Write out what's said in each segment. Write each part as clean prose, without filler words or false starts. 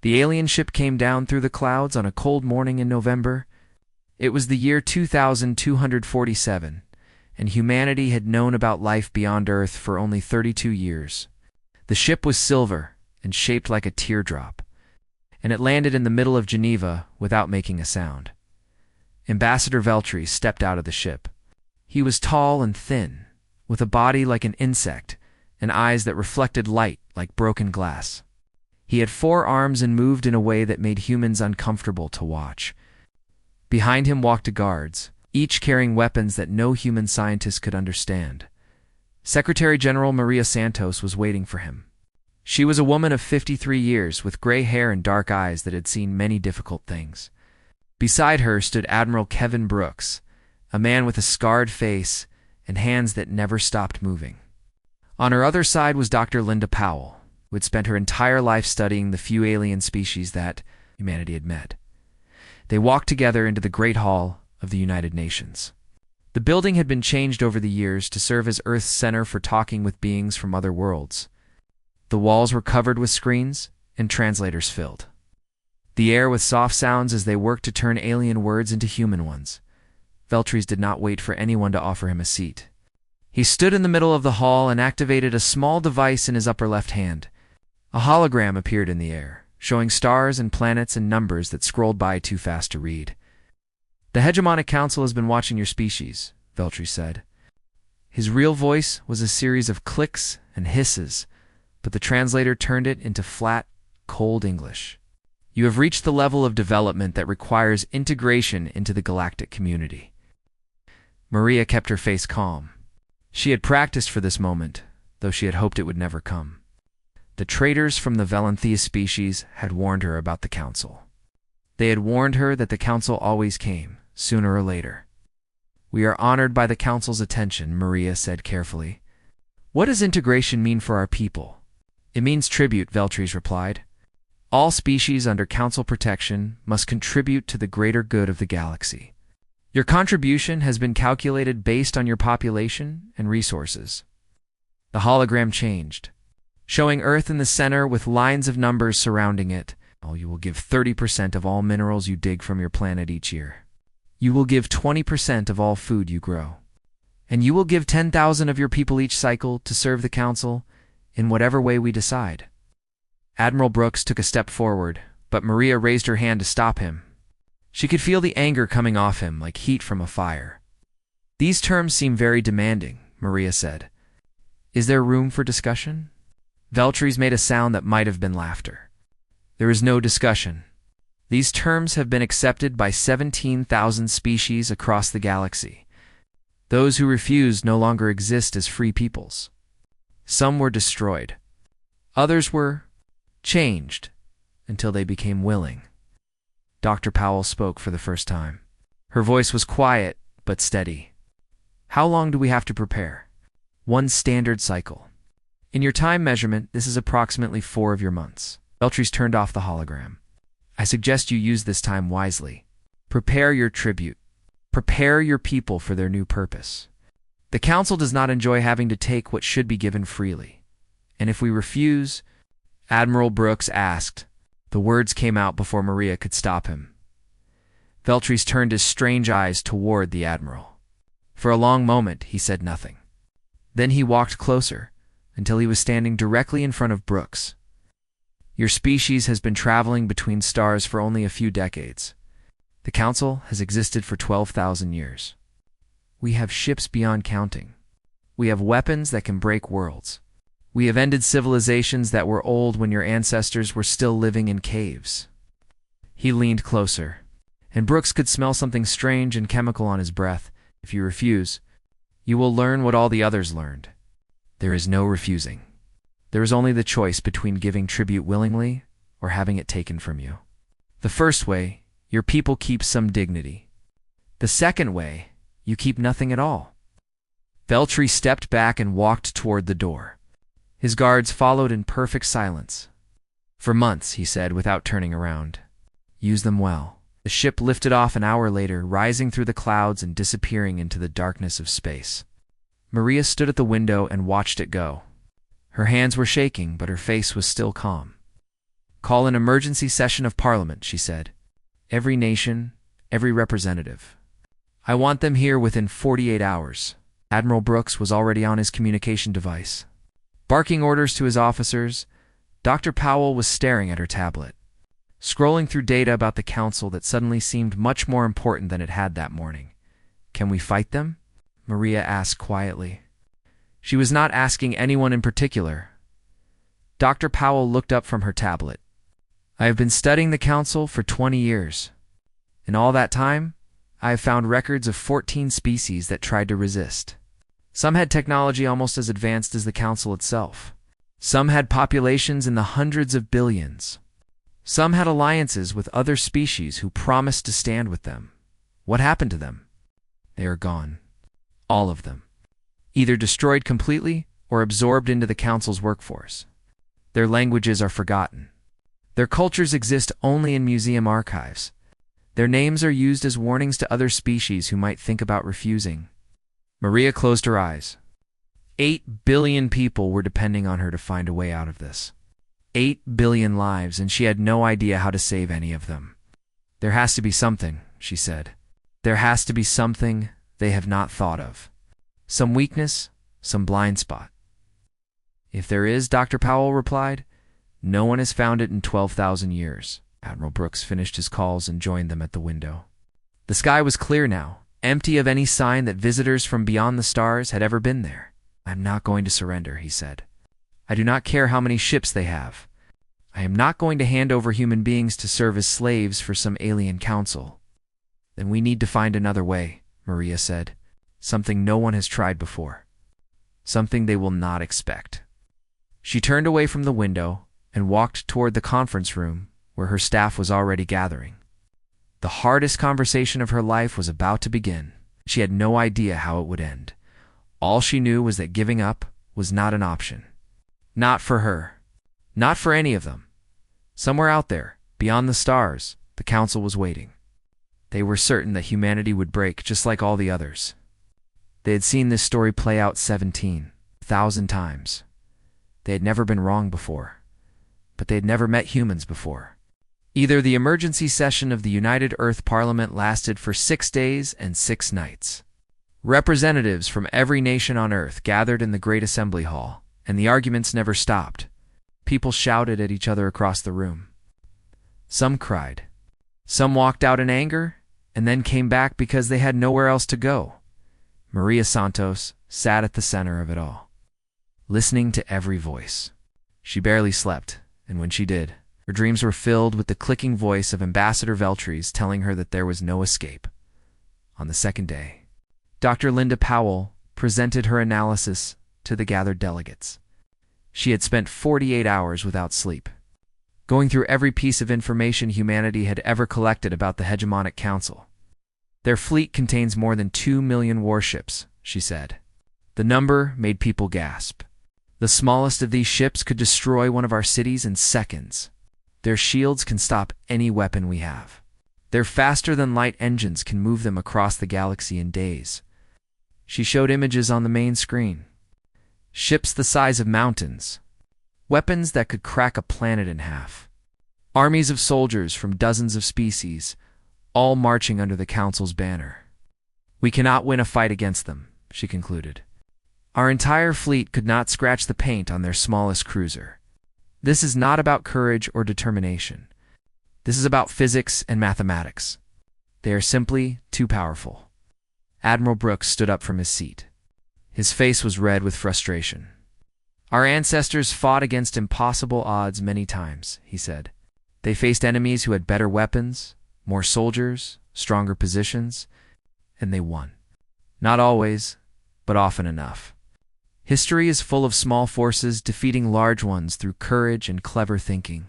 The alien ship came down through the clouds on a cold morning in November. It was the year 2247, and humanity had known about life beyond Earth for only 32 years. The ship was silver and shaped like a teardrop, and it landed in the middle of Geneva without making a sound. Ambassador Veltri stepped out of the ship. He was tall and thin, with a body like an insect and eyes that reflected light like broken glass. He had 4 arms and moved in a way that made humans uncomfortable to watch. Behind him walked guards, each carrying weapons that no human scientist could understand. Secretary General Maria Santos was waiting for him. She was a woman of 53 years with gray hair and dark eyes that had seen many difficult things. Beside her stood Admiral Kevin Brooks, a man with a scarred face and hands that never stopped moving. On her other side was Dr. Linda Powell, who had spent her entire life studying the few alien species that humanity had met. They walked together into the Great Hall of the United Nations. The building had been changed over the years to serve as Earth's center for talking with beings from other worlds. The walls were covered with screens and translators filled the air with soft sounds as they worked to turn alien words into human ones. Veltris did not wait for anyone to offer him a seat. He stood in the middle of the hall and activated a small device in his upper left hand. A hologram appeared in the air, showing stars and planets and numbers that scrolled by too fast to read. "The Hegemonic Council has been watching your species," Veltri said. His real voice was a series of clicks and hisses, but the translator turned it into flat, cold English. "You have reached the level of development that requires integration into the galactic community." Maria kept her face calm. She had practiced for this moment, though she had hoped it would never come. The traitors from the Valenthea species had warned her about the Council. They had warned her that the Council always came, sooner or later. "We are honored by the Council's attention," Maria said carefully. "What does integration mean for our people?" "It means tribute," Veltris replied. "All species under Council protection must contribute to the greater good of the galaxy. Your contribution has been calculated based on your population and resources." The hologram changed, showing Earth in the center with lines of numbers surrounding it. "You will give 30% of all minerals you dig from your planet each year. You will give 20% of all food you grow. And you will give 10,000 of your people each cycle to serve the Council in whatever way we decide." Admiral Brooks took a step forward, but Maria raised her hand to stop him. She could feel the anger coming off him like heat from a fire. "These terms seem very demanding," Maria said. "Is there room for discussion?" Veltris made a sound that might have been laughter. "There is no discussion. These terms have been accepted by 17,000 species across the galaxy. Those who refuse no longer exist as free peoples. Some were destroyed. Others were changed until they became willing." Dr. Powell spoke for the first time. Her voice was quiet but steady. "How long do we have to prepare?" "1 standard cycle. In your time measurement, this is approximately 4 of your months." Veltris turned off the hologram. "I suggest you use this time wisely. Prepare your tribute. Prepare your people for their new purpose. The Council does not enjoy having to take what should be given freely. And if we refuse..." Admiral Brooks asked. The words came out before Maria could stop him. Veltris turned his strange eyes toward the Admiral. For a long moment, he said nothing. Then he walked closer, until he was standing directly in front of Brooks. "Your species has been traveling between stars for only a few decades. The Council has existed for 12,000 years. We have ships beyond counting. We have weapons that can break worlds. We have ended civilizations that were old when your ancestors were still living in caves." He leaned closer, and Brooks could smell something strange and chemical on his breath. "If you refuse, you will learn what all the others learned. There is no refusing. There is only the choice between giving tribute willingly or having it taken from you. The first way, your people keep some dignity. The second way, you keep nothing at all." Veltri stepped back and walked toward the door. His guards followed in perfect silence. "For months," he said without turning around. "Use them well." The ship lifted off an hour later, rising through the clouds and disappearing into the darkness of space. Maria stood at the window and watched it go. Her hands were shaking, but her face was still calm. Call an emergency session of Parliament, she said. Every nation, every representative. I want them here within 48 hours. Admiral Brooks was already on his communication device. Barking orders to his officers, Dr. Powell was staring at her tablet, scrolling through data about the council that suddenly seemed much more important than it had that morning. Can we fight them? Maria asked quietly. She was not asking anyone in particular. Dr. Powell looked up from her tablet. I have been studying the council for 20 years. In all that time, I have found records of 14 species that tried to resist. Some had technology almost as advanced as the council itself. Some had populations in the hundreds of billions. Some had alliances with other species who promised to stand with them. What happened to them? They are gone. All of them. Either destroyed completely or absorbed into the council's workforce. Their languages are forgotten. Their cultures exist only in museum archives. Their names are used as warnings to other species who might think about refusing. Maria closed her eyes. 8 billion people were depending on her to find a way out of this. 8 billion lives, and she had no idea how to save any of them. There has to be something, she said. There has to be something they have not thought of. Some weakness, some blind spot. If there is, Dr. Powell replied, no one has found it in 12,000 years. Admiral Brooks finished his calls and joined them at the window. The sky was clear now, empty of any sign that visitors from beyond the stars had ever been there. I'm not going to surrender, he said. I do not care how many ships they have. I am not going to hand over human beings to serve as slaves for some alien council. Then we need to find another way, Maria said. Something no one has tried before. Something they will not expect. She turned away from the window and walked toward the conference room where her staff was already gathering. The hardest conversation of her life was about to begin. She had no idea how it would end. All she knew was that giving up was not an option. Not for her. Not for any of them. Somewhere out there, beyond the stars, the council was waiting. They were certain that humanity would break just like all the others. They had seen this story play out 17,000 times. They had never been wrong before. But they had never met humans before. Either the emergency session of the United Earth Parliament lasted for 6 days and 6 nights. Representatives from every nation on Earth gathered in the Great Assembly Hall, and the arguments never stopped. People shouted at each other across the room. Some cried. Some walked out in anger, and then came back because they had nowhere else to go. Maria Santos sat at the center of it all, listening to every voice. She barely slept, and when she did, her dreams were filled with the clicking voice of Ambassador Veltries telling her that there was no escape. On the second day, Dr. Linda Powell presented her analysis to the gathered delegates. She had spent 48 hours without sleep, going through every piece of information humanity had ever collected about the hegemonic council. Their fleet contains more than 2 million warships, she said. The number made people gasp. The smallest of these ships could destroy one of our cities in seconds. Their shields can stop any weapon we have. Their faster-than-light engines can move them across the galaxy in days. She showed images on the main screen. Ships the size of mountains. Weapons that could crack a planet in half. Armies of soldiers from dozens of species, all marching under the Council's banner. We cannot win a fight against them, she concluded. Our entire fleet could not scratch the paint on their smallest cruiser. This is not about courage or determination. This is about physics and mathematics. They are simply too powerful. Admiral Brooks stood up from his seat. His face was red with frustration. Our ancestors fought against impossible odds many times, he said. They faced enemies who had better weapons, more soldiers, stronger positions, and they won. Not always, but often enough. History is full of small forces defeating large ones through courage and clever thinking.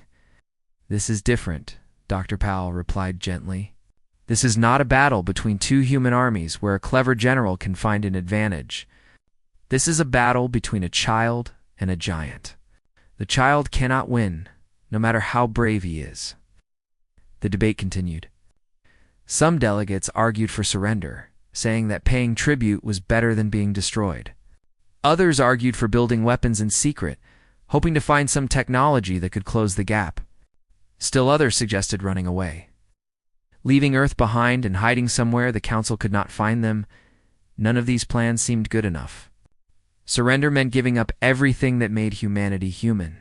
This is different, Dr. Powell replied gently. This is not a battle between two human armies where a clever general can find an advantage. This is a battle between a child and a giant. The child cannot win, no matter how brave he is. The debate continued. Some delegates argued for surrender, saying that paying tribute was better than being destroyed. Others argued for building weapons in secret, hoping to find some technology that could close the gap. Still others suggested running away. Leaving Earth behind and hiding somewhere the Council could not find them, none of these plans seemed good enough. Surrender meant giving up everything that made humanity human.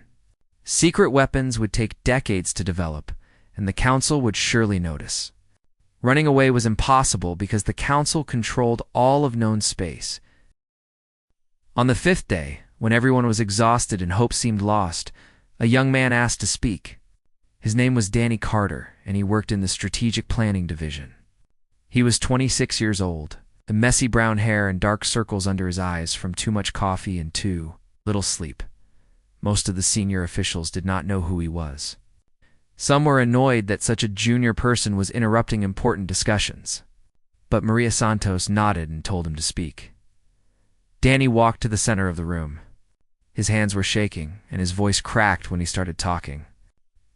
Secret weapons would take decades to develop, and the Council would surely notice. Running away was impossible because the Council controlled all of known space. On the fifth day, when everyone was exhausted and hope seemed lost, a young man asked to speak. His name was Danny Carter, and he worked in the Strategic Planning Division. He was 26 years old, the messy brown hair and dark circles under his eyes from too much coffee and too little sleep. Most of the senior officials did not know who he was. Some were annoyed that such a junior person was interrupting important discussions. But Maria Santos nodded and told him to speak. Danny walked to the center of the room. His hands were shaking, and his voice cracked when he started talking.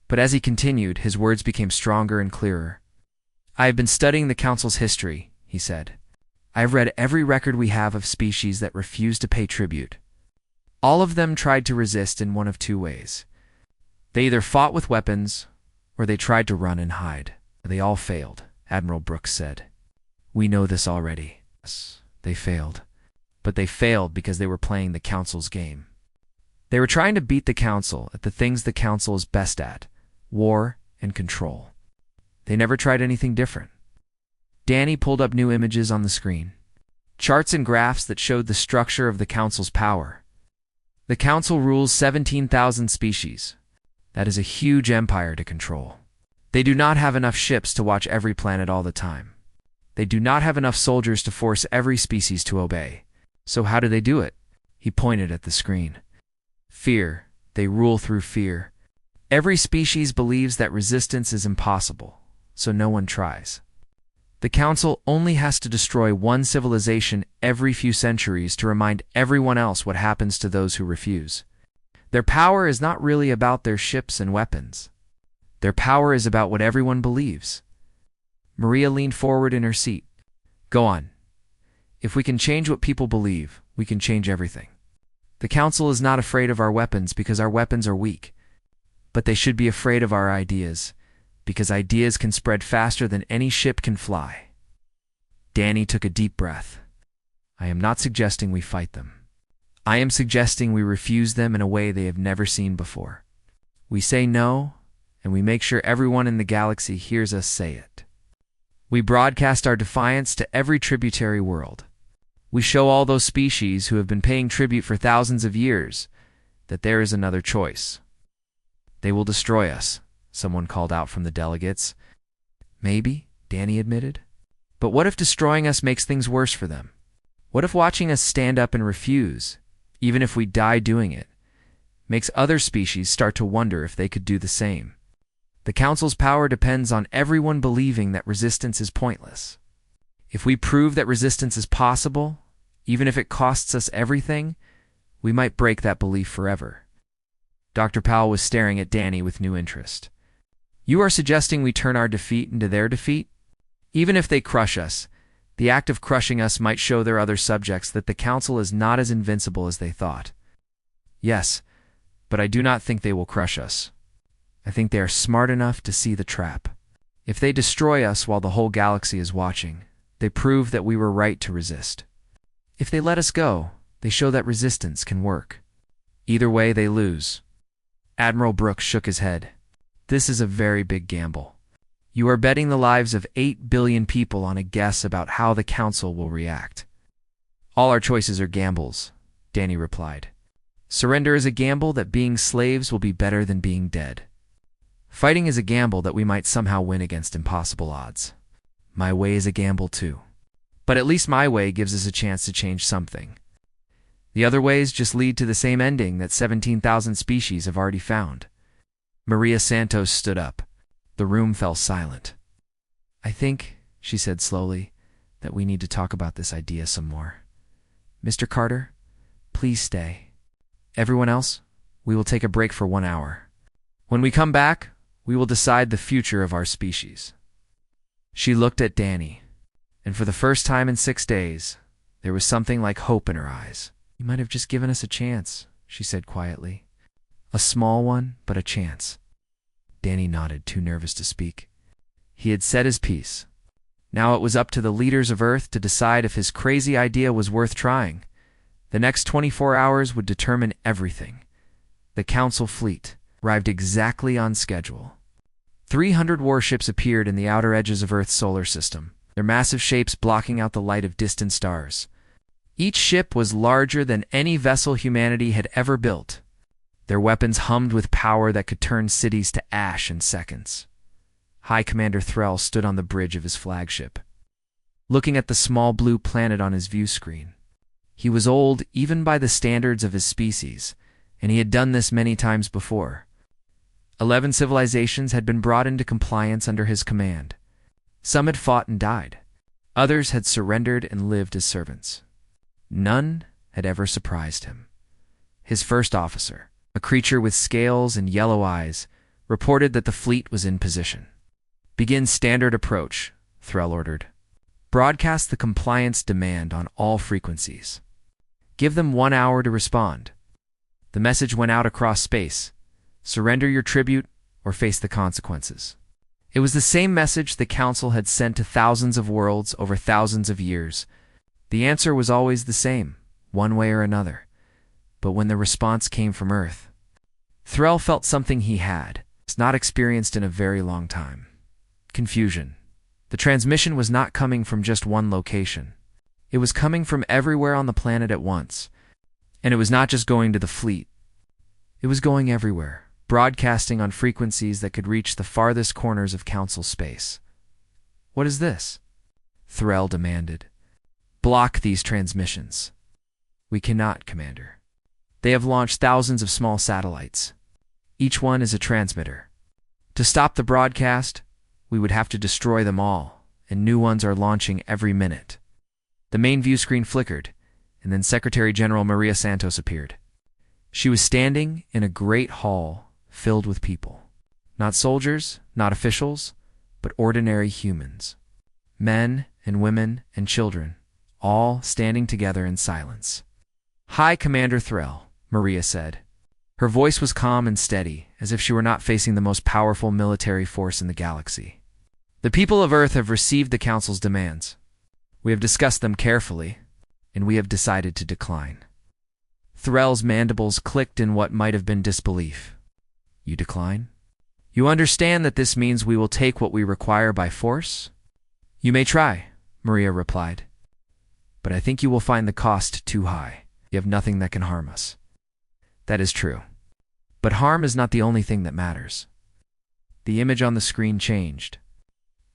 But as he continued, his words became stronger and clearer. "I have been studying the Council's history," he said. "I have read every record we have of species that refused to pay tribute. All of them tried to resist in one of two ways. They either fought with weapons, or they tried to run and hide. They all failed," Admiral Brooks said. "We know this already. Yes, they failed. But they failed because they were playing the Council's game. They were trying to beat the Council at the things the Council is best at: war and control. They never tried anything different." Danny pulled up new images on the screen. Charts and graphs that showed the structure of the Council's power. The Council rules 17,000 species. That is a huge empire to control. They do not have enough ships to watch every planet all the time. They do not have enough soldiers to force every species to obey. So how do they do it? He pointed at the screen. Fear. They rule through fear. Every species believes that resistance is impossible, so no one tries. The Council only has to destroy one civilization every few centuries to remind everyone else what happens to those who refuse. Their power is not really about their ships and weapons. Their power is about what everyone believes. Maria leaned forward in her seat. "Go on. If we can change what people believe, we can change everything. The Council is not afraid of our weapons because our weapons are weak. But they should be afraid of our ideas, because ideas can spread faster than any ship can fly." Danny took a deep breath. "I am not suggesting we fight them. I am suggesting we refuse them in a way they have never seen before. We say no, and we make sure everyone in the galaxy hears us say it. We broadcast our defiance to every tributary world. We show all those species who have been paying tribute for thousands of years that there is another choice. They will destroy us," someone called out from the delegates. "Maybe," Danny admitted. "But what if destroying us makes things worse for them? What if watching us stand up and refuse, even if we die doing it, makes other species start to wonder if they could do the same? The Council's power depends on everyone believing that resistance is pointless. If we prove that resistance is possible, even if it costs us everything, we might break that belief forever." Dr. Powell was staring at Danny with new interest. "You are suggesting we turn our defeat into their defeat? Even if they crush us, the act of crushing us might show their other subjects that the Council is not as invincible as they thought." "Yes, but I do not think they will crush us. I think they are smart enough to see the trap. If they destroy us while the whole galaxy is watching, they prove that we were right to resist. If they let us go, they show that resistance can work. Either way, they lose." Admiral Brooks shook his head. "This is a very big gamble. You are betting the lives of 8 billion people on a guess about how the Council will react." "All our choices are gambles," Danny replied. "Surrender is a gamble that being slaves will be better than being dead. Fighting is a gamble that we might somehow win against impossible odds. My way is a gamble too. But at least my way gives us a chance to change something. The other ways just lead to the same ending that 17,000 species have already found." Maria Santos stood up. The room fell silent. "I think," she said slowly, "that we need to talk about this idea some more. Mr. Carter, please stay. Everyone else, we will take a break for 1 hour. When we come back, we will decide the future of our species." She looked at Danny, and for the first time in 6 days, there was something like hope in her eyes. "You might have just given us a chance," she said quietly. "A small one, but a chance." Danny nodded, too nervous to speak. He had said his piece. Now it was up to the leaders of Earth to decide if his crazy idea was worth trying. The next 24 hours would determine everything. The Council fleet arrived exactly on schedule. 300 warships appeared in the outer edges of Earth's solar system, their massive shapes blocking out the light of distant stars. Each ship was larger than any vessel humanity had ever built. Their weapons hummed with power that could turn cities to ash in seconds. High Commander Threll stood on the bridge of his flagship, looking at the small blue planet on his view screen. He was old even by the standards of his species, and he had done this many times before. 11 civilizations had been brought into compliance under his command. Some had fought and died. Others had surrendered and lived as servants. None had ever surprised him. His first officer, a creature with scales and yellow eyes, reported that the fleet was in position. "Begin standard approach," Threll ordered. "Broadcast the compliance demand on all frequencies. Give them 1 hour to respond." The message went out across space. Surrender your tribute or face the consequences. It was the same message the Council had sent to thousands of worlds over thousands of years. The answer was always the same, one way or another. But when the response came from Earth, Threll felt something he had not experienced in a very long time. Confusion. The transmission was not coming from just one location. It was coming from everywhere on the planet at once. And it was not just going to the fleet. It was going everywhere, broadcasting on frequencies that could reach the farthest corners of Council space. "What is this?" Threll demanded. "Block these transmissions." "We cannot, Commander. They have launched thousands of small satellites. Each one is a transmitter. To stop the broadcast, we would have to destroy them all, and new ones are launching every minute." The main view screen flickered, and then Secretary General Maria Santos appeared. She was standing in a great hall filled with people. Not soldiers, not officials, but ordinary humans. Men and women and children, all standing together in silence. "Hi, Commander Threll," Maria said. Her voice was calm and steady, as if she were not facing the most powerful military force in the galaxy. "The people of Earth have received the Council's demands. We have discussed them carefully, and we have decided to decline." Threll's mandibles clicked in what might have been disbelief. "You decline? You understand that this means we will take what we require by force?" "You may try," Maria replied. "But I think you will find the cost too high. You have nothing that can harm us." "That is true. But harm is not the only thing that matters." The image on the screen changed.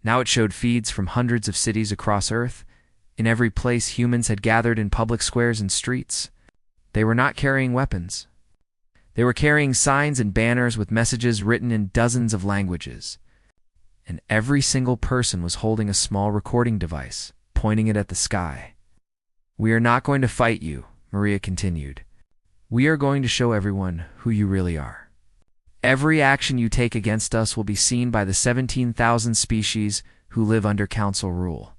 Now it showed feeds from hundreds of cities across Earth. In every place, humans had gathered in public squares and streets. They were not carrying weapons. They were carrying signs and banners with messages written in dozens of languages. And every single person was holding a small recording device, pointing it at the sky. "We are not going to fight you," Maria continued. "We are going to show everyone who you really are. Every action you take against us will be seen by the 17,000 species who live under Council rule.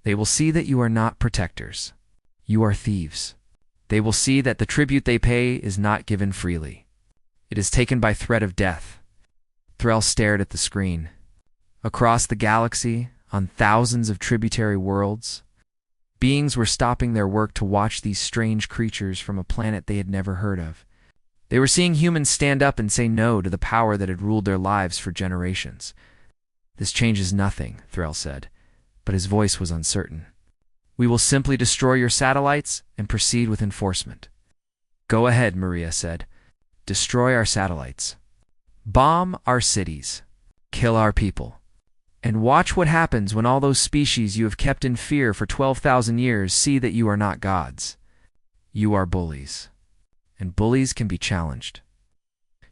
They will see that you are not protectors. You are thieves. They will see that the tribute they pay is not given freely. It is taken by threat of death." Threll stared at the screen. Across the galaxy, on thousands of tributary worlds, beings were stopping their work to watch these strange creatures from a planet they had never heard of. They were seeing humans stand up and say no to the power that had ruled their lives for generations. "This changes nothing," Threll said, but his voice was uncertain. "We will simply destroy your satellites and proceed with enforcement." "Go ahead," Maria said. "Destroy our satellites. Bomb our cities. Kill our people. And watch what happens when all those species you have kept in fear for 12,000 years see that you are not gods. You are bullies. And bullies can be challenged."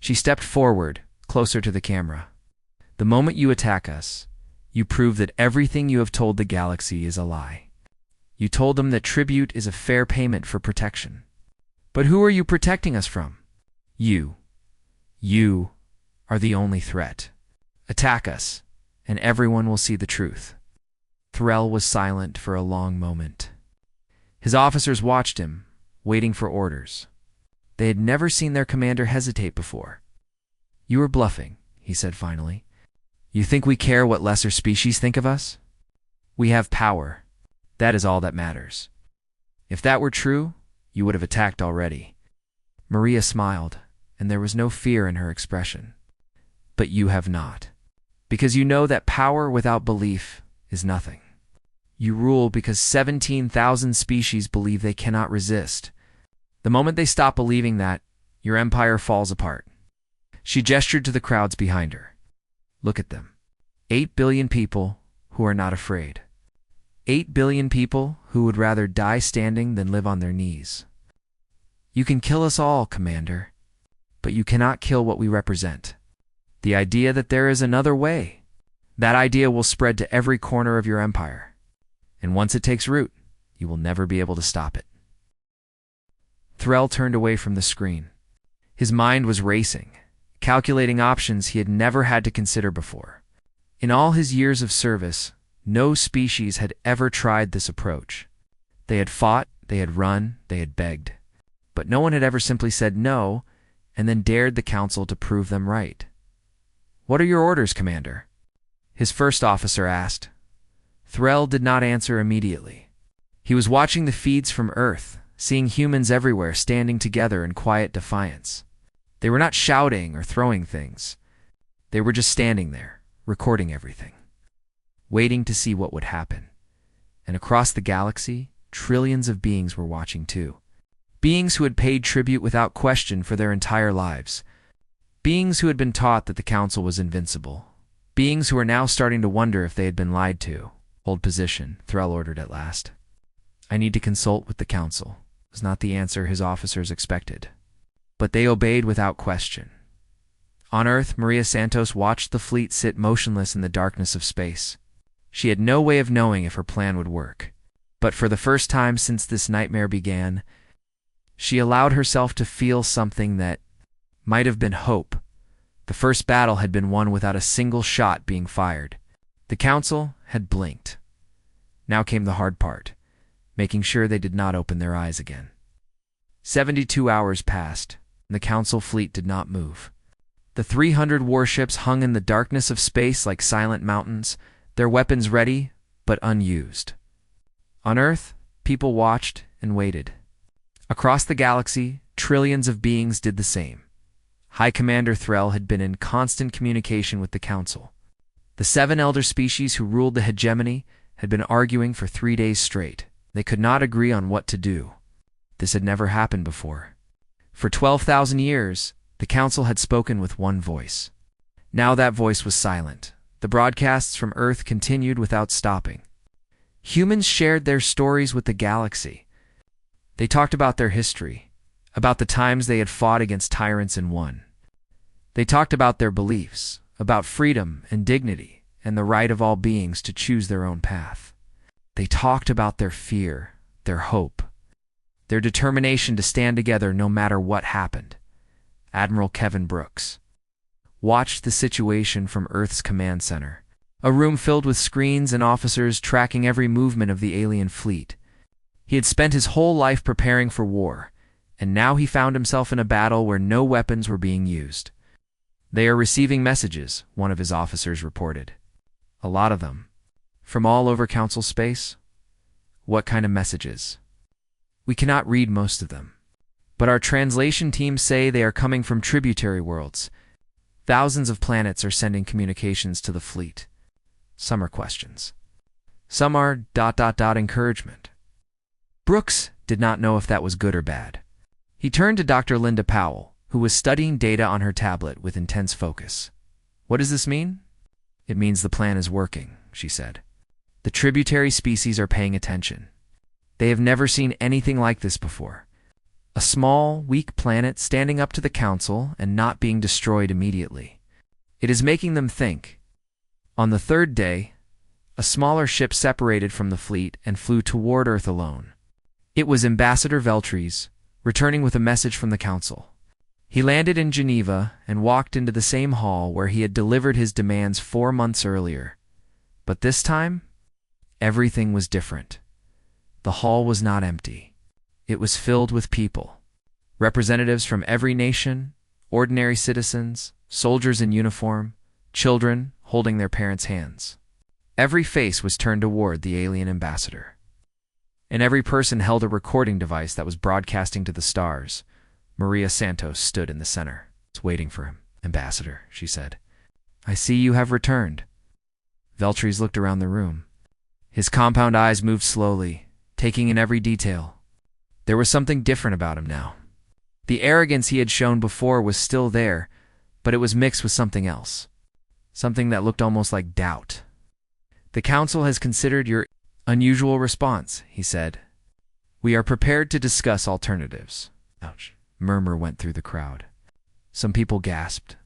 She stepped forward, closer to the camera. "The moment you attack us, you prove that everything you have told the galaxy is a lie. You told them that tribute is a fair payment for protection. But who are you protecting us from? You. You are the only threat. Attack us, and everyone will see the truth." Threll was silent for a long moment. His officers watched him, waiting for orders. They had never seen their commander hesitate before. "You are bluffing," he said finally. You think we care what lesser species think of us? We have power. That is all that matters. If that were true, you would have attacked already. Maria smiled, and there was no fear in her expression. But you have not. Because you know that power without belief is nothing. You rule because 17,000 species believe they cannot resist. The moment they stop believing that, your empire falls apart. She gestured to the crowds behind her. Look at them. 8 billion people who are not afraid. 8 billion people who would rather die standing than live on their knees. You can kill us all, Commander, but you cannot kill what we represent. The idea that there is another way. That idea will spread to every corner of your empire. And once it takes root, you will never be able to stop it. Threll turned away from the screen. His mind was racing, calculating options he had never had to consider before. In all his years of service, no species had ever tried this approach. They had fought, they had run, they had begged. But no one had ever simply said no, and then dared the council to prove them right. What are your orders, Commander? His first officer asked. Threll did not answer immediately. He was watching the feeds from Earth, seeing humans everywhere standing together in quiet defiance. They were not shouting or throwing things. They were just standing there, recording everything, waiting to see what would happen. And across the galaxy, trillions of beings were watching too. Beings who had paid tribute without question for their entire lives. Beings who had been taught that the council was invincible. Beings who were now starting to wonder if they had been lied to. Hold position, Threll ordered at last. I need to consult with the council, was not the answer his officers expected. But they obeyed without question. On Earth, Maria Santos watched the fleet sit motionless in the darkness of space. She had no way of knowing if her plan would work. But for the first time since this nightmare began, she allowed herself to feel something that might have been hope. The first battle had been won without a single shot being fired. The council had blinked. Now came the hard part, making sure they did not open their eyes again. 72 hours passed, and the council fleet did not move. The 300 warships hung in the darkness of space like silent mountains, their weapons ready, but unused. On Earth, people watched and waited. Across the galaxy, trillions of beings did the same. High Commander Threll had been in constant communication with the Council. The 7 elder species who ruled the hegemony had been arguing for 3 days straight. They could not agree on what to do. This had never happened before. For 12,000 years, the Council had spoken with one voice. Now that voice was silent. The broadcasts from Earth continued without stopping. Humans shared their stories with the galaxy. They talked about their history, about the times they had fought against tyrants and won. They talked about their beliefs, about freedom and dignity and the right of all beings to choose their own path. They talked about their fear, their hope, their determination to stand together no matter what happened. Admiral Kevin Brooks watched the situation from Earth's command center, a room filled with screens and officers tracking every movement of the alien fleet. He had spent his whole life preparing for war, and now he found himself in a battle where no weapons were being used. They are receiving messages, one of his officers reported. A lot of them. From all over Council space? What kind of messages? We cannot read most of them. But our translation teams say they are coming from tributary worlds. Thousands of planets are sending communications to the fleet. Some are questions. Some are ... encouragement. Brooks did not know if that was good or bad. He turned to Dr. Linda Powell, who was studying data on her tablet with intense focus. What does this mean? It means the plan is working, she said. The tributary species are paying attention. They have never seen anything like this before. A small, weak planet standing up to the Council and not being destroyed immediately. It is making them think. On the 3rd day, a smaller ship separated from the fleet and flew toward Earth alone. It was Ambassador Veltries, returning with a message from the Council. He landed in Geneva and walked into the same hall where he had delivered his demands 4 months earlier. But this time, everything was different. The hall was not empty. It was filled with people. Representatives from every nation, ordinary citizens, soldiers in uniform, children holding their parents' hands. Every face was turned toward the alien ambassador. And every person held a recording device that was broadcasting to the stars. Maria Santos stood in the center. "It's waiting for him, Ambassador," she said. "I see you have returned." Veltries looked around the room. His compound eyes moved slowly, taking in every detail. There was something different about him now. The arrogance he had shown before was still there, but it was mixed with something else. Something that looked almost like doubt. "The Council has considered your unusual response," he said. "We are prepared to discuss alternatives." Ouch. Murmur went through the crowd. Some people gasped.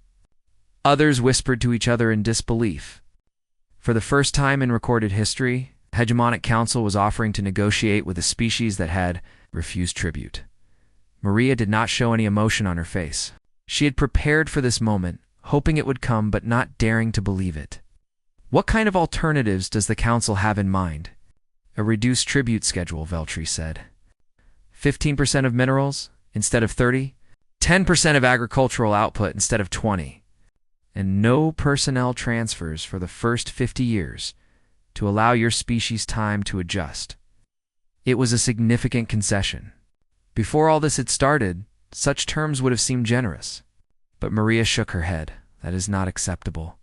Others whispered to each other in disbelief. For the first time in recorded history, the hegemonic council was offering to negotiate with a species that had refused tribute. Maria did not show any emotion on her face. She had prepared for this moment, hoping it would come but not daring to believe it. "What kind of alternatives does the council have in mind?" "A reduced tribute schedule," Veltri said. 15% of minerals instead of 30, 10% of agricultural output instead of 20, and no personnel transfers for the first 50 years to allow your species time to adjust. It was a significant concession. Before all this had started, such terms would have seemed generous. But Maria shook her head. "That is not acceptable."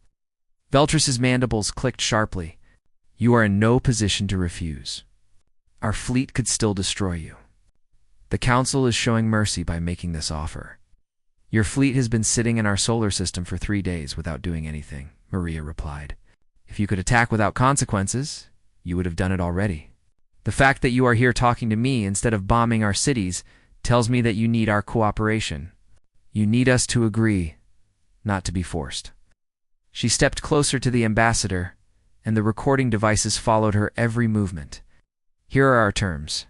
Veltris's mandibles clicked sharply. "You are in no position to refuse. Our fleet could still destroy you. The Council is showing mercy by making this offer." "Your fleet has been sitting in our solar system for 3 days without doing anything," Maria replied. "If you could attack without consequences, you would have done it already. The fact that you are here talking to me instead of bombing our cities tells me that you need our cooperation. You need us to agree, not to be forced." She stepped closer to the ambassador, and the recording devices followed her every movement. "Here are our terms.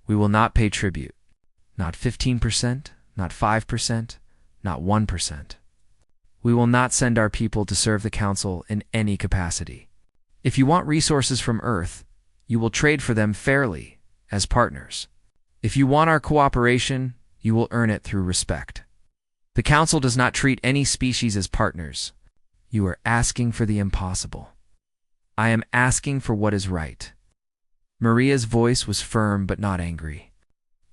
We will not pay tribute. Not 15%, not 5%, not 1%. We will not send our people to serve the Council in any capacity. If you want resources from Earth, you will trade for them fairly, as partners. If you want our cooperation, you will earn it through respect. The Council does not treat any species as partners. You are asking for the impossible. I am asking for what is right." Maria's voice was firm but not angry.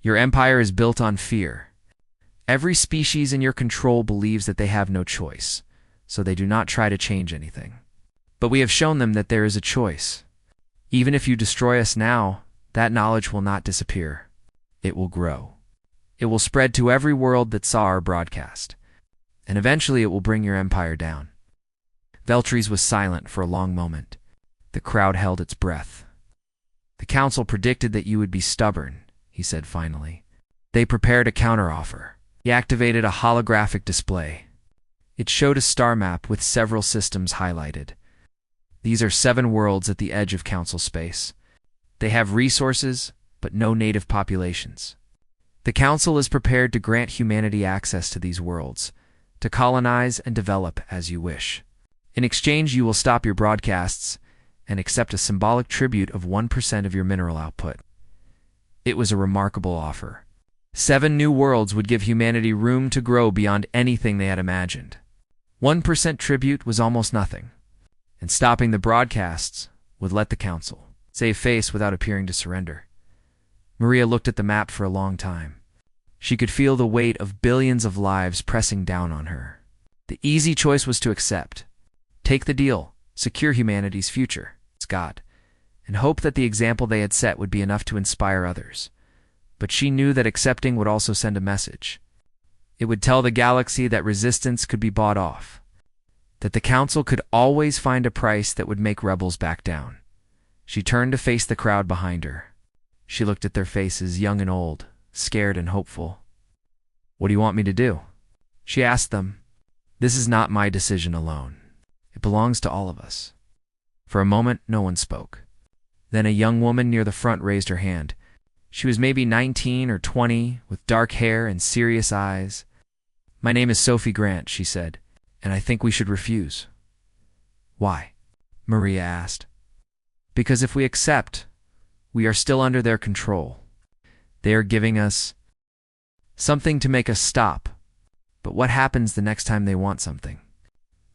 "Your empire is built on fear. Every species in your control believes that they have no choice, so they do not try to change anything. But we have shown them that there is a choice. Even if you destroy us now, that knowledge will not disappear. It will grow. It will spread to every world that saw our broadcast, and eventually it will bring your empire down." Veltries was silent for a long moment. The crowd held its breath. "The Council predicted that you would be stubborn," he said finally. "They prepared a counteroffer." He activated a holographic display. It showed a star map with several systems highlighted. These are 7 worlds at the edge of Council space. They have resources, but no native populations. The Council is prepared to grant humanity access to these worlds, to colonize and develop as you wish. In exchange, you will stop your broadcasts and accept a symbolic tribute of 1% of your mineral output. It was a remarkable offer. 7 new worlds would give humanity room to grow beyond anything they had imagined. 1% tribute was almost nothing, and stopping the broadcasts would let the Council save face without appearing to surrender. Maria looked at the map for a long time. She could feel the weight of billions of lives pressing down on her. The easy choice was to accept. Take the deal, secure humanity's future, it's God, and hope that the example they had set would be enough to inspire others. But she knew that accepting would also send a message. It would tell the galaxy that resistance could be bought off, that the Council could always find a price that would make rebels back down. She turned to face the crowd behind her. She looked at their faces, young and old, scared and hopeful. "What do you want me to do?" she asked them. "This is not my decision alone. It belongs to all of us." For a moment, no one spoke. Then a young woman near the front raised her hand. She was maybe 19 or 20, with dark hair and serious eyes. "My name is Sophie Grant," she said, "and I think we should refuse." "Why?" Maria asked. "Because if we accept, we are still under their control. They are giving us something to make us stop, But what happens the next time they want something?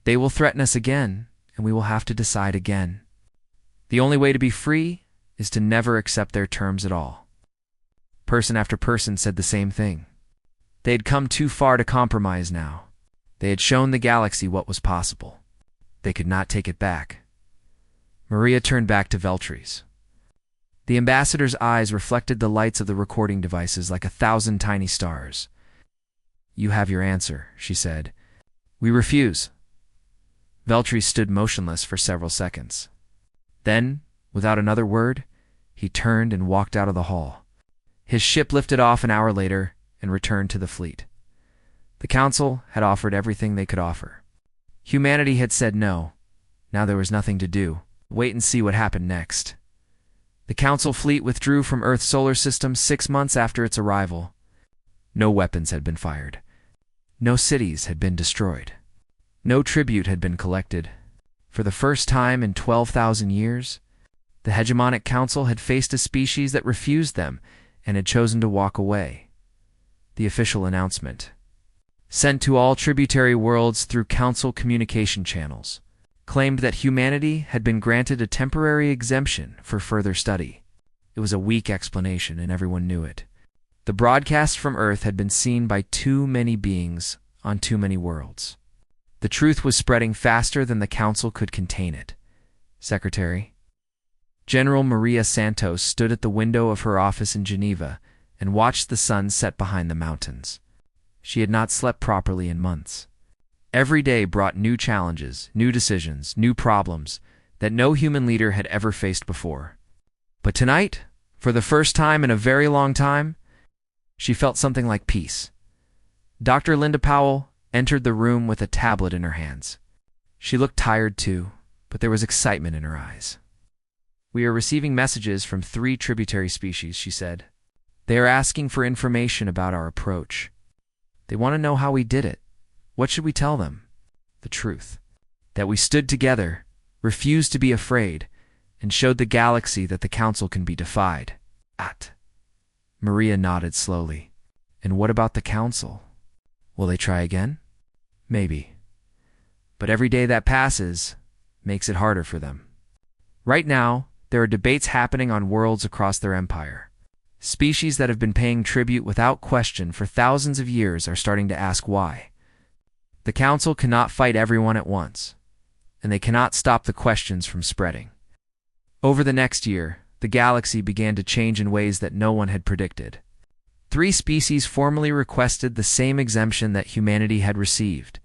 They will threaten us again, and we will have to decide again. The only way to be free is to never accept their terms at all. Person after person said the same thing. They had come too far to compromise now. They had shown the galaxy what was possible. They could not take it back. Maria turned back to Veltries. The ambassador's eyes reflected the lights of the recording devices like 1,000 tiny stars. "You have your answer," she said. "We refuse." Veltries stood motionless for several seconds. Then, without another word, he turned and walked out of the hall. His ship lifted off an hour later and returned to the fleet. The Council had offered everything they could offer. Humanity had said no. Now there was nothing to do. Wait and see what happened next. The Council fleet withdrew from Earth's solar system 6 months after its arrival. No weapons had been fired. No cities had been destroyed. No tribute had been collected. For the first time in 12,000 years, the hegemonic council had faced a species that refused them and had chosen to walk away. The official announcement, sent to all tributary worlds through council communication channels, claimed that humanity had been granted a temporary exemption for further study. It was a weak explanation, and everyone knew it. The broadcast from Earth had been seen by too many beings on too many worlds. The truth was spreading faster than the Council could contain it. Secretary General Maria Santos stood at the window of her office in Geneva and watched the sun set behind the mountains. She had not slept properly in months. Every day brought new challenges, new decisions, new problems that no human leader had ever faced before. But tonight, for the first time in a very long time, she felt something like peace. Dr. Linda Powell entered the room with a tablet in her hands. She looked tired too, but there was excitement in her eyes. "We are receiving messages from 3 tributary species," she said. "They are asking for information about our approach. They want to know how we did it. What should we tell them? The truth. That we stood together, refused to be afraid, and showed the galaxy that the Council can be defied." Maria nodded slowly. "And what about the Council? Will they try again? Maybe. But every day that passes makes it harder for them. Right now, there are debates happening on worlds across their empire. Species that have been paying tribute without question for thousands of years are starting to ask why. The Council cannot fight everyone at once, and they cannot stop the questions from spreading." Over the next year, the galaxy began to change in ways that no one had predicted. 3 species formally requested the same exemption that humanity had received.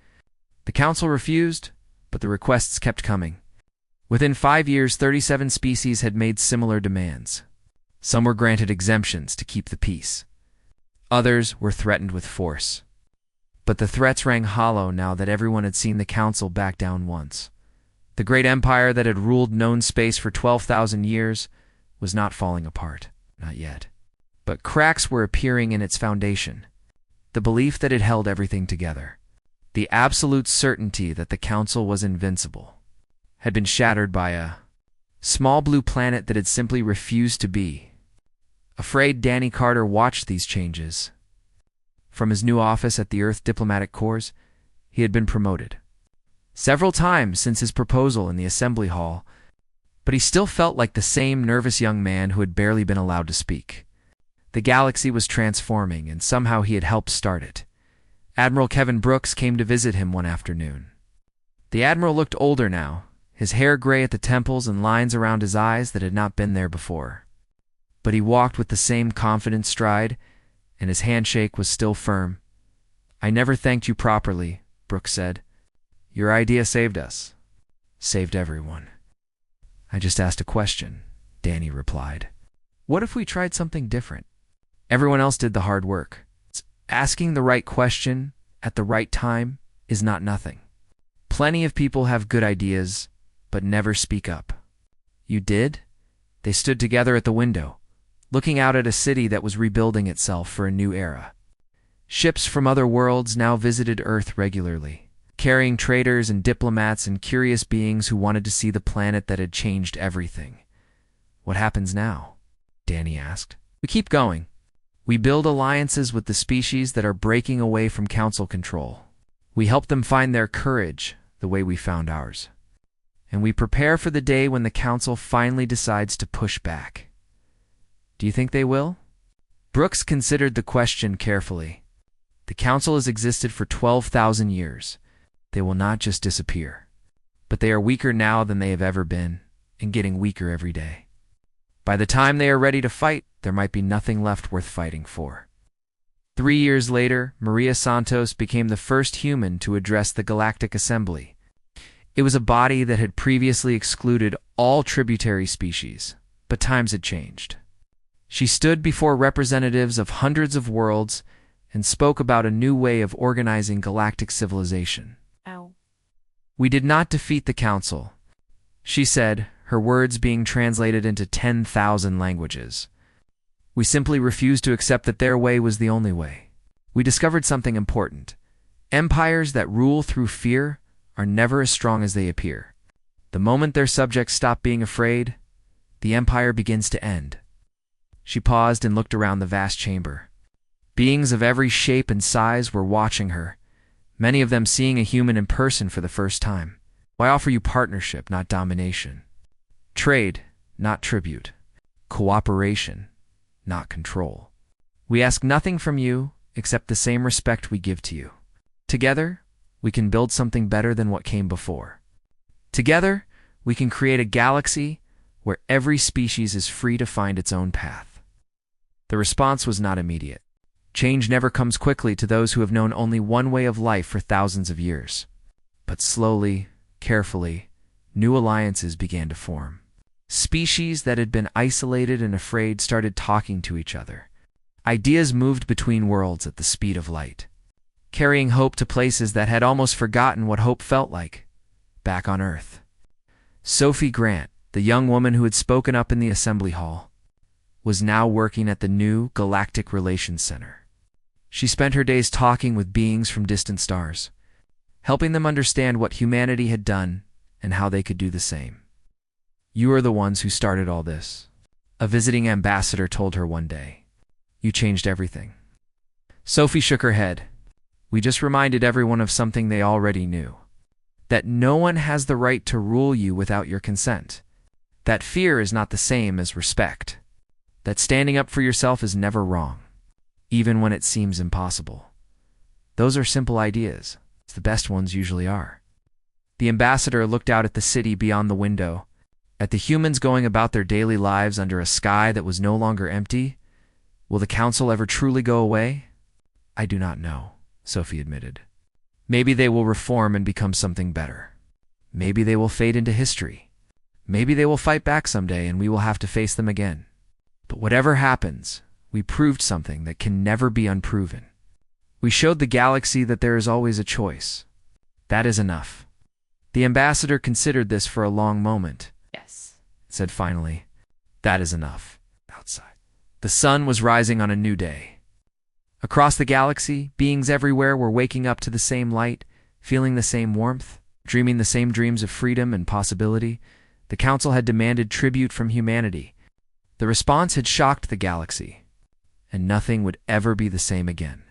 The Council refused, but the requests kept coming. Within 5 years, 37 species had made similar demands. Some were granted exemptions to keep the peace. Others were threatened with force. But the threats rang hollow now that everyone had seen the Council back down once. The great empire that had ruled known space for 12,000 years was not falling apart, not yet. But cracks were appearing in its foundation. The belief that it held everything together, the absolute certainty that the Council was invincible, had been shattered by a small blue planet that had simply refused to be. Afraid, Danny Carter watched these changes. From his new office at the Earth Diplomatic Corps, he had been promoted several times since his proposal in the assembly hall, but he still felt like the same nervous young man who had barely been allowed to speak. The galaxy was transforming, and somehow he had helped start it. Admiral Kevin Brooks came to visit him one afternoon. The Admiral looked older now, his hair gray at the temples and lines around his eyes that had not been there before. But he walked with the same confident stride, and his handshake was still firm. "I never thanked you properly," Brooks said. "Your idea saved us. Saved everyone." "I just asked a question," Danny replied. "What if we tried something different? Everyone else did the hard work. Asking the right question at the right time is not nothing. Plenty of people have good ideas, but never speak up. You did?" They stood together at the window, looking out at a city that was rebuilding itself for a new era. Ships from other worlds now visited Earth regularly, carrying traders and diplomats and curious beings who wanted to see the planet that had changed everything. "What happens now?" Danny asked. "We keep going. We build alliances with the species that are breaking away from council control. We help them find their courage the way we found ours. And we prepare for the day when the council finally decides to push back. Do you think they will? Brooks considered the question carefully. The council has existed for 12,000 years. They will not just disappear. But they are weaker now than they have ever been, and getting weaker every day. By the time they are ready to fight, there might be nothing left worth fighting for. 3 years later, Maria Santos became the first human to address the Galactic Assembly. It was a body that had previously excluded all tributary species, but times had changed. She stood before representatives of hundreds of worlds and spoke about a new way of organizing galactic civilization. Ow. We did not defeat the council, she said, her words being translated into 10,000 languages. We simply refused to accept that their way was the only way. We discovered something important. Empires that rule through fear are never as strong as they appear. The moment their subjects stop being afraid, the empire begins to end. She paused and looked around the vast chamber. Beings of every shape and size were watching her, many of them seeing a human in person for the first time. I offer you partnership, not domination. Trade, not tribute. Cooperation, not control. We ask nothing from you except the same respect we give to you. Together, we can build something better than what came before. Together, we can create a galaxy where every species is free to find its own path. The response was not immediate. Change never comes quickly to those who have known only one way of life for thousands of years. But slowly, carefully, new alliances began to form. Species that had been isolated and afraid started talking to each other. Ideas moved between worlds at the speed of light, carrying hope to places that had almost forgotten what hope felt like, back on Earth. Sophie Grant, the young woman who had spoken up in the assembly hall, was now working at the new Galactic Relations Center. She spent her days talking with beings from distant stars, helping them understand what humanity had done and how they could do the same. You are the ones who started all this, a visiting ambassador told her one day. You changed everything. Sophie shook her head. We just reminded everyone of something they already knew. That no one has the right to rule you without your consent. That fear is not the same as respect. That standing up for yourself is never wrong, even when it seems impossible. Those are simple ideas. The best ones usually are. The ambassador looked out at the city beyond the window, at the humans going about their daily lives under a sky that was no longer empty. Will the council ever truly go away? I do not know, Sophie admitted. Maybe they will reform and become something better. Maybe they will fade into history. Maybe they will fight back someday and we will have to face them again. But whatever happens, we proved something that can never be unproven. We showed the galaxy that there is always a choice. That is enough. The ambassador considered this for a long moment. Yes. Said finally, that is enough. Outside. The sun was rising on a new day. Across the galaxy, beings everywhere were waking up to the same light, feeling the same warmth, dreaming the same dreams of freedom and possibility. The council had demanded tribute from humanity. The response had shocked the galaxy, and nothing would ever be the same again.